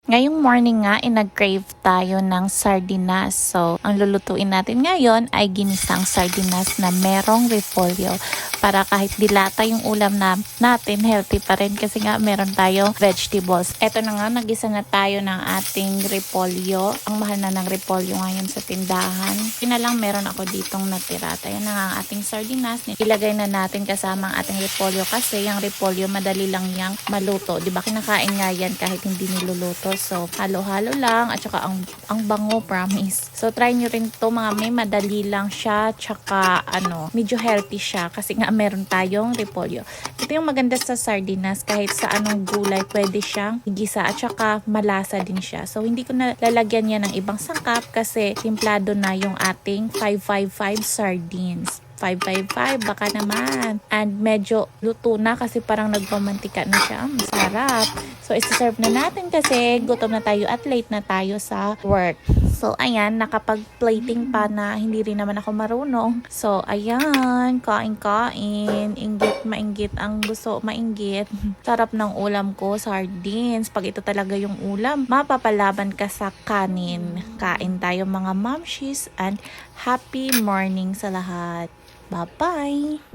Ngayong morning nga, nag-crave tayo ng sardinas. So, ang lulutuin natin ngayon ay ginisang sardinas na merong repolyo. Para kahit dilata yung ulam natin, healthy pa rin kasi nga meron tayo vegetables. Eto na nga, nagisa na tayo ng ating repolyo. Ang mahal na ng repolyo ngayon sa tindahan. Yun na lang, meron ako ditong natira. Ayan na nga ang ating sardinas. Ilagay na natin kasama ang ating repolyo kasi yung repolyo madali lang yang maluto. Diba kinakain nga yan kahit hindi niluluto. So, halo-halo lang at saka ang bango, promise. So, try nyo rin to mga may madali lang siya tsaka medyo healthy siya kasi nga meron tayong repolyo. Ito yung maganda sa sardinas kahit sa anong gulay pwede siyang igisa at saka malasa din siya. So, hindi ko na lalagyan niya ng ibang sangkap kasi timplado na yung ating 555 sardines. 555, baka naman. And medyo luto na kasi parang nagpamantika na siya. Masarap. So, isi-serve na natin kasi gutom na tayo at late na tayo sa work. So, ayan, nakapag-plating pa na hindi rin naman ako marunong. So, ayan, kain-kain. Inggit, mainggit. Ang gusto, mainggit. Sarap ng ulam ko, sardines. Pag ito talaga yung ulam, mapapalaban ka sa kanin. Kain tayo mga mamshis and happy morning sa lahat. Bye-bye!